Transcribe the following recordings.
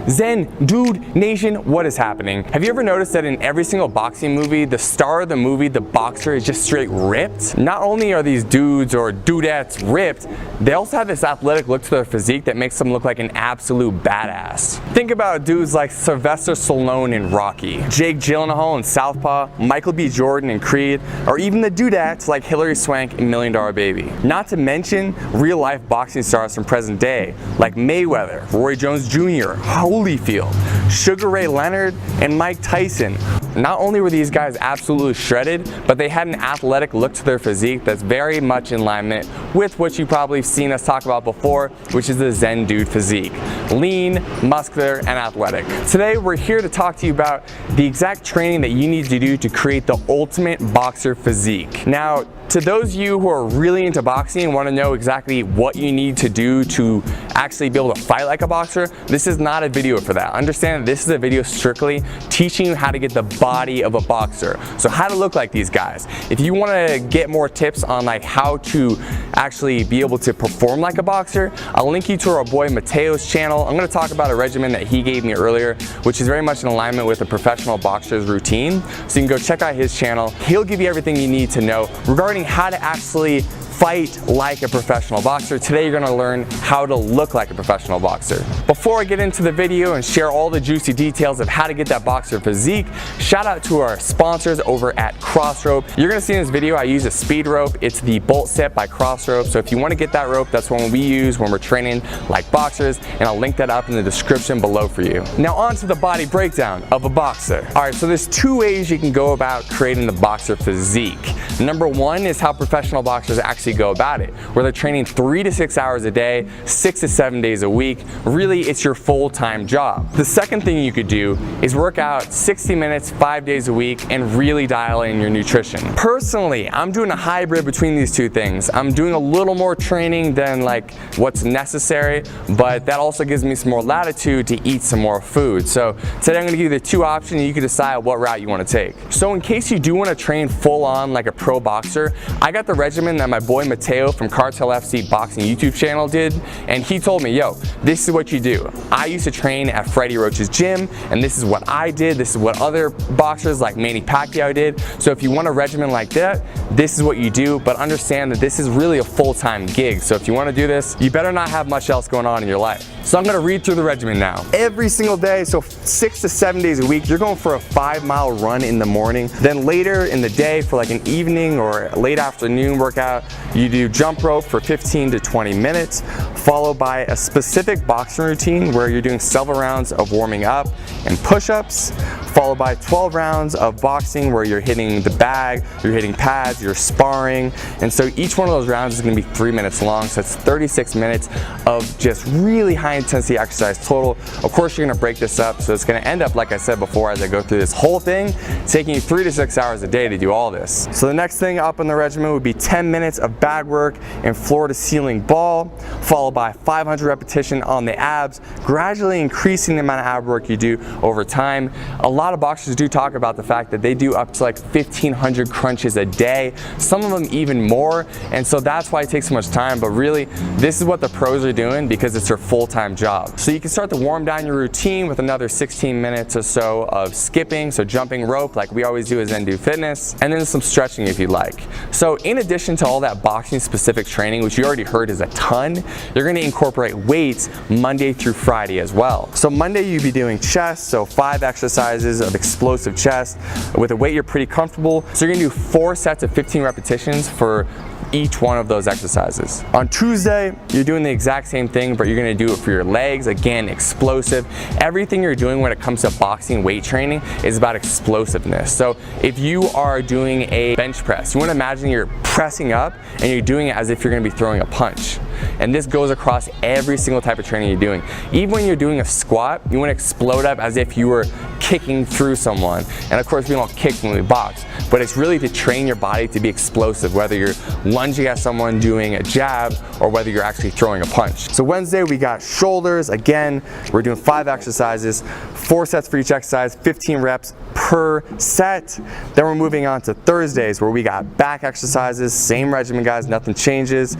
Zen Dude Nation, what is happening? Have you ever noticed that in every single boxing movie, the star of the movie, the boxer, is just straight ripped? Not only are these dudes or dudettes ripped, they also have this athletic look to their physique that makes them look like an absolute badass. Think about dudes like Sylvester Stallone in Rocky, Jake Gyllenhaal in Southpaw, Michael B. Jordan in Creed, or even the dudettes like Hilary Swank in $1 Million Baby. Not to mention real-life boxing stars from present day like Mayweather, Roy Jones Jr., Holyfield, Sugar Ray Leonard, and Mike Tyson. Not only were these guys absolutely shredded, but they had an athletic look to their physique that's very much in alignment with what you've probably seen us talk about before, which is the Zen Dude physique. Lean, muscular, and athletic. Today, we're here to talk to you about the exact training that you need to do to create the ultimate boxer physique. Now, to those of you who are really into boxing and want to know exactly what you need to do to actually be able to fight like a boxer, this is not a video for that. Understand that this is a video strictly teaching you how to get the body of a boxer. So how to look like these guys. If you want to get more tips on like how to actually be able to perform like a boxer, I'll link you to our boy Mateo's channel. I'm going to talk about a regimen that he gave me earlier, which is very much in alignment with a professional boxer's routine. So you can go check out his channel. He'll give you everything you need to know regarding how to actually fight like a professional boxer. Today you're going to learn how to look like a professional boxer. Before I get into the video and share all the juicy details of how to get that boxer physique, shout out to our sponsors over at Crossrope. You're going to see in this video I use a speed rope. It's the Bolt Set by Crossrope. So if you want to get that rope, that's one we use when we're training like boxers, and I'll link that up in the description below for you. Now on to the body breakdown of a boxer. Alright, so there's two ways you can go about creating the boxer physique. Number one is how professional boxers actually go about it, where they're training 3 to 6 hours a day, 6 to 7 days a week. Really, it's your full-time job. The second thing you could do is work out 60 minutes, 5 days a week, and really dial in your nutrition. Personally, I'm doing a hybrid between these two things. I'm doing a little more training than like what's necessary, but that also gives me some more latitude to eat some more food. So today I'm going to give you the two options, and you can decide what route you want to take. So in case you do want to train full on like a pro boxer, I got the regimen that my boy Mateo from Cartel FC Boxing YouTube channel did, and he told me, yo, this is what you do. I used to train at Freddie Roach's gym, and this is what I did. This is what other boxers like Manny Pacquiao did. So if you want a regimen like that, this is what you do, but understand that this is really a full-time gig. So if you want to do this, you better not have much else going on in your life. So I'm going to read through the regimen now. Every single day, so 6 to 7 days a week, you're going for a 5-mile run in the morning. Then later in the day for like an evening or late afternoon workout, you do jump rope for 15 to 20 minutes, followed by a specific boxing routine where you're doing several rounds of warming up and push-ups, followed by 12 rounds of boxing where you're hitting the bag, you're hitting pads, you're sparring. And so each one of those rounds is going to be 3 minutes long, so it's 36 minutes of just really high intensity exercise total. Of course, you're going to break this up, so it's going to end up, like I said before, as I go through this whole thing, taking you 3 to 6 hours a day to do all this. So the next thing up in the regimen would be 10 minutes of bag work and floor to ceiling ball, followed by 500 repetition on the abs, gradually increasing the amount of ab work you do over time. A lot of boxers do talk about the fact that they do up to like 1,500 crunches a day, some of them even more, and so that's why it takes so much time. But really, this is what the pros are doing because it's their full-time job. So you can start to warm down your routine with another 16 minutes or so of skipping, so jumping rope like we always do at Zen Dude Fitness, and then some stretching if you'd like. So in addition to all that boxing specific training, which you already heard is a ton, you're going to incorporate weights Monday through Friday as well. So Monday you'll be doing chest, so 5 exercises of explosive chest with a weight you're pretty comfortable. So you're going to do 4 sets of 15 repetitions for each one of those exercises. On Tuesday, you're doing the exact same thing, but you're going to do it for your legs. Again, explosive. Everything you're doing when it comes to boxing weight training is about explosiveness. So if you are doing a bench press, you want to imagine you're pressing up and you're doing it as if you're going to be throwing a punch. And this goes across every single type of training you're doing. Even when you're doing a squat, you want to explode up as if you were kicking through someone. And of course, we don't kick when we box, but it's really to train your body to be explosive, whether you're lunging at someone doing a jab or whether you're actually throwing a punch. So Wednesday, we got shoulders. Again, we're doing 5 exercises, 4 sets for each exercise, 15 reps per set. Then we're moving on to Thursdays, where we got back exercises, same regimen, guys, nothing changes.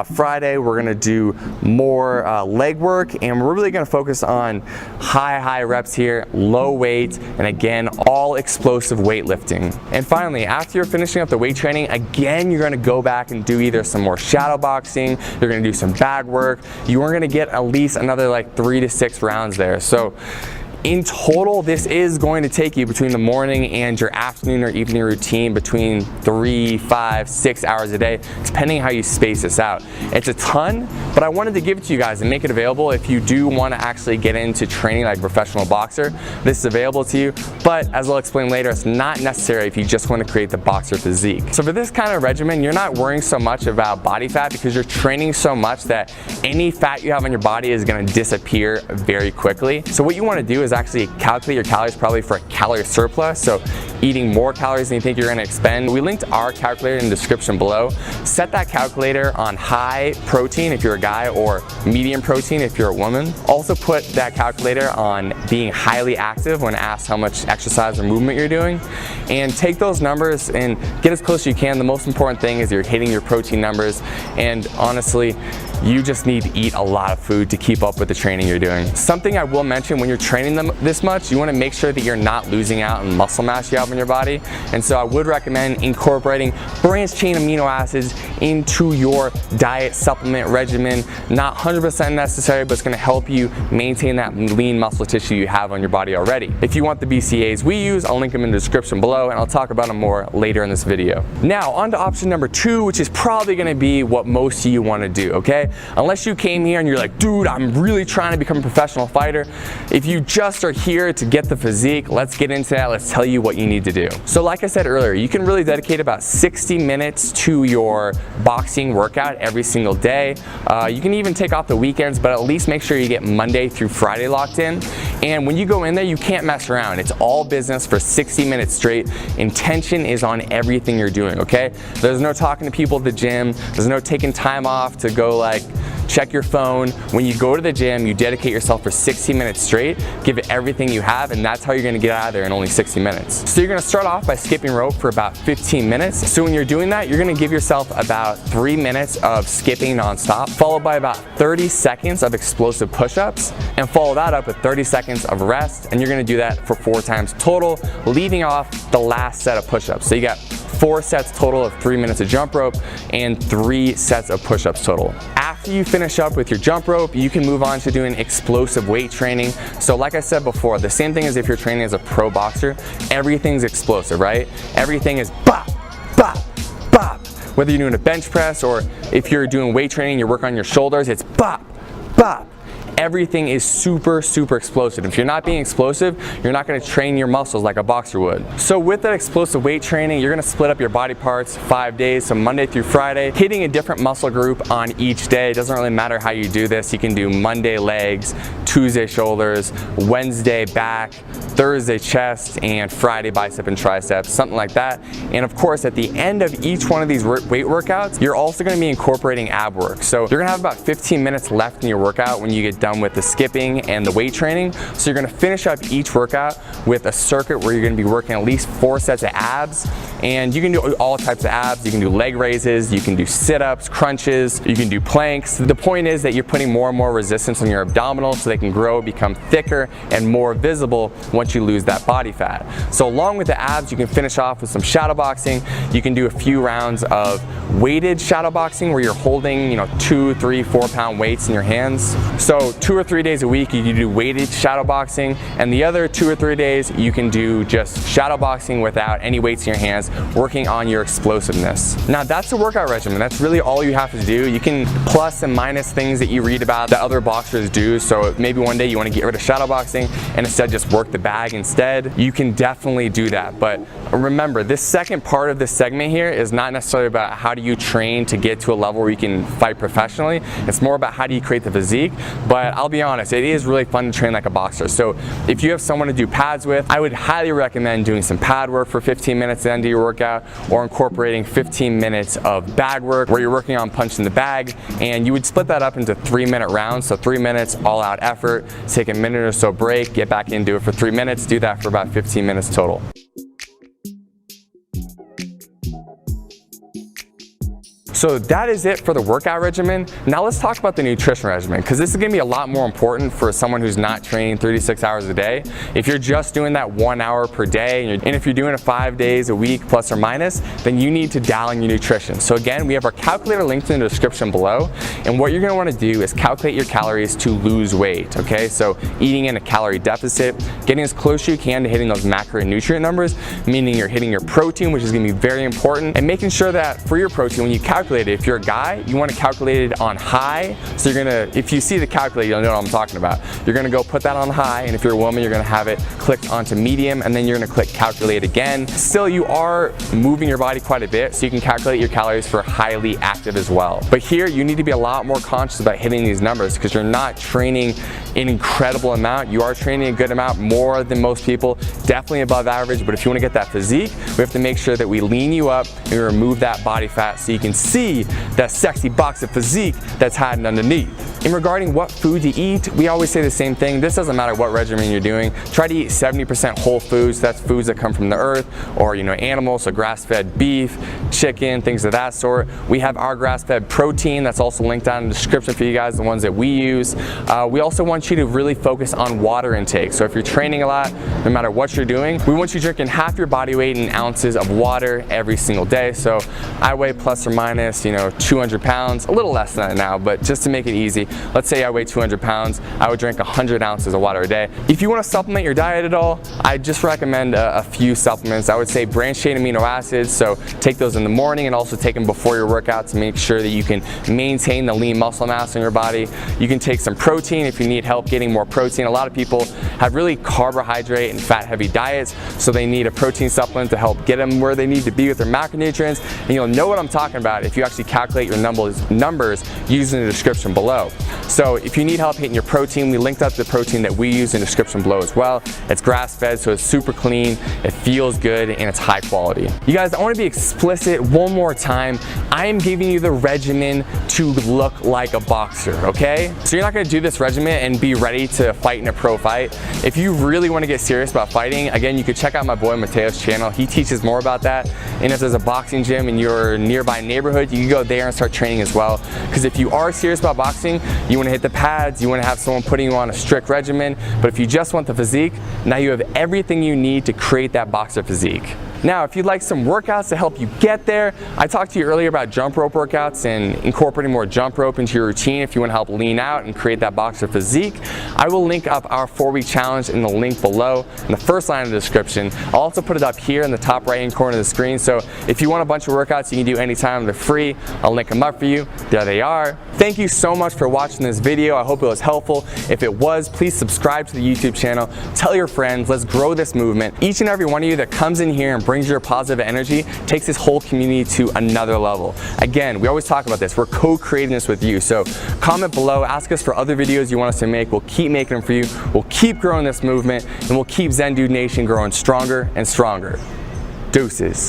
Friday, we're gonna do more leg work, and we're really gonna focus on high reps here, low weight, and again, all explosive weightlifting. And finally, after you're finishing up the weight training, again, you're gonna go back and do either some more shadow boxing, you're gonna do some bag work, you are gonna get at least another like 3 to 6 rounds there. So in total, this is going to take you between the morning and your afternoon or evening routine between 3, 5, 6 hours a day, depending how you space this out. It's a ton, but I wanted to give it to you guys and make it available if you do want to actually get into training like a professional boxer. This is available to you, but as I'll explain later, it's not necessary if you just want to create the boxer physique. So for this kind of regimen, you're not worrying so much about body fat because you're training so much that any fat you have on your body is going to disappear very quickly. So what you want to do is actually calculate your calories probably for a calorie surplus, so eating more calories than you think you're going to expend. We linked our calculator in the description below. Set that calculator on high protein if you're a guy or medium protein if you're a woman. Also put that calculator on being highly active when asked how much exercise or movement you're doing, and take those numbers and get as close as you can. The most important thing is you're hitting your protein numbers, and honestly, you just need to eat a lot of food to keep up with the training you're doing. Something I will mention, when you're training them this much, you want to make sure that you're not losing out on muscle mass you have in your body. And so I would recommend incorporating branched chain amino acids into your diet supplement regimen. Not 100% necessary, but it's going to help you maintain that lean muscle tissue you have on your body already. If you want the BCAAs we use, I'll link them in the description below, and I'll talk about them more later in this video. Now on to option number 2, which is probably going to be what most of you want to do, okay? Unless you came here and you're like, dude, I'm really trying to become a professional fighter. If you just are here to get the physique, let's get into that. Let's tell you what you need to do. So like I said earlier, you can really dedicate about 60 minutes to your boxing workout every single day. You can even take off the weekends, but at least make sure you get Monday through Friday locked in. And when you go in there, you can't mess around. It's all business for 60 minutes straight. Intention is on everything you're doing, okay? There's no talking to people at the gym. There's no taking time off to go like check your phone. When you go to the gym, you dedicate yourself for 60 minutes straight, give it everything you have, and that's how you're gonna get out of there in only 60 minutes. So you're gonna start off by skipping rope for about 15 minutes. So when you're doing that, you're gonna give yourself about 3 minutes of skipping nonstop, followed by about 30 seconds of explosive push-ups, and follow that up with 30 seconds of rest, and you're gonna do that for 4 times total, leaving off the last set of push-ups. So you got 4 sets total of 3 minutes of jump rope and 3 sets of push-ups total. After you finish up with your jump rope, you can move on to doing explosive weight training. So like I said before, the same thing as if you're training as a pro boxer, everything's explosive, right? Everything is bop, bop, bop. Whether you're doing a bench press or if you're doing weight training, you're working on your shoulders, it's bop, bop. Everything is super explosive. If you're not being explosive, you're not going to train your muscles like a boxer would. So with that explosive weight training, you're going to split up your body parts 5 days, so Monday through Friday, hitting a different muscle group on each day. It doesn't really matter how you do this. You can do Monday legs, Tuesday shoulders, Wednesday back, Thursday chest, and Friday bicep and triceps, something like that. And of course, at the end of each one of these weight workouts, you're also going to be incorporating ab work. So you're going to have about 15 minutes left in your workout when you get done with the skipping and the weight training. So you're going to finish up each workout with a circuit where you're going to be working at least 4 sets of abs, and you can do all types of abs. You can do leg raises, you can do sit-ups, crunches, you can do planks. The point is that you're putting more and more resistance on your abdominals so they can grow, become thicker, and more visible once you lose that body fat. So along with the abs, you can finish off with some shadow boxing. You can do a few rounds of weighted shadow boxing where you're holding, 2, 3, 4 pound weights in your hands. So 2 or 3 days a week you can do weighted shadow boxing, and the other 2 or 3 days you can do just shadow boxing without any weights in your hands, working on your explosiveness. Now that's a workout regimen. That's really all you have to do. You can plus and minus things that you read about that other boxers do. So maybe one day you want to get rid of shadow boxing and instead just work the bag instead. You can definitely do that, but remember, this second part of this segment here is not necessarily about how do you train to get to a level where you can fight professionally. It's more about how do you create the physique. But I'll be honest, it is really fun to train like a boxer. So if you have someone to do pads with, I would highly recommend doing some pad work for 15 minutes at the end of your workout, or incorporating 15 minutes of bag work where you're working on punching the bag, and you would split that up into 3-minute rounds. So 3 minutes all out effort, take a minute or so break, get back in, do it for 3 minutes, do that for about 15 minutes total. So that is it for the workout regimen. Now let's talk about the nutrition regimen, because this is gonna be a lot more important for someone who's not training 36 hours a day. If you're just doing that 1 hour per day, and if you're doing it 5 days a week plus or minus, then you need to dial in your nutrition. So again, we have our calculator linked in the description below, and what you're gonna wanna do is calculate your calories to lose weight, okay? So eating in a calorie deficit, getting as close as you can to hitting those macronutrient numbers, meaning you're hitting your protein, which is gonna be very important, and making sure that for your protein, when you calculate it, if you're a guy, you want to calculate it on high. So you're gonna, if you see the calculator, you'll know what I'm talking about. You're gonna go put that on high, and if you're a woman, you're gonna have it clicked onto medium, and then you're gonna click calculate again. Still, you are moving your body quite a bit, so you can calculate your calories for highly active as well. But here, you need to be a lot more conscious about hitting these numbers, because you're not training an incredible amount. You are training a good amount, more than most people, definitely above average. But if you want to get that physique, we have to make sure that we lean you up and we remove that body fat so you can see that sexy boxer physique that's hiding underneath. In regarding what food to eat, we always say the same thing. This doesn't matter what regimen you're doing. Try to eat 70% whole foods. That's foods that come from the earth, or animals, so grass-fed beef, chicken, things of that sort. We have our grass-fed protein that's also linked down in the description for you guys, the ones that we use. We also want you to really focus on water intake. So if you're training a lot, no matter what you're doing, we want you drinking half your body weight in ounces of water every single day. So I weigh plus or minus 200 pounds, a little less than that now, but just to make it easy, let's say I weigh 200 pounds, I would drink 100 ounces of water a day. If you want to supplement your diet at all, I just recommend a few supplements. I would say branched chain amino acids, so take those in the morning and also take them before your workout to make sure that you can maintain the lean muscle mass in your body. You can take some protein if you need help getting more protein. A lot of people have really carbohydrate and fat heavy diets, so they need a protein supplement to help get them where they need to be with their macronutrients, and you'll know what I'm talking about if you actually calculate your numbers using the description below. So if you need help hitting your protein, we linked up the protein that we use in the description below as well. It's grass-fed, so it's super clean, it feels good, and it's high quality. You guys, I want to be explicit one more time. I am giving you the regimen to look like a boxer, okay? So you're not going to do this regimen and be ready to fight in a pro fight. If you really want to get serious about fighting, again, you could check out my boy Mateo's channel. He teaches more about that. And if there's a boxing gym in your nearby neighborhood, you can go there and start training as well. Because if you are serious about boxing, you want to hit the pads, you want to have someone putting you on a strict regimen. But if you just want the physique, now you have everything you need to create that boxer physique. Now, if you'd like some workouts to help you get there, I talked to you earlier about jump rope workouts and incorporating more jump rope into your routine if you want to help lean out and create that boxer physique. I will link up our 4-week challenge in the link below in the first line of the description. I'll also put it up here in the top right-hand corner of the screen. So if you want a bunch of workouts you can do anytime, they're free. I'll link them up for you. There they are. Thank you so much for watching this video. I hope it was helpful. If it was, please subscribe to the YouTube channel. Tell your friends. Let's grow this movement. Each and every one of you that comes in here and brings your positive energy takes this whole community to another level. Again, we always talk about this. We're co-creating this with you. So comment below, ask us for other videos you want us to make. We'll keep making them for you. We'll keep growing this movement, and we'll keep Zen Dude Nation growing stronger and stronger. Deuces.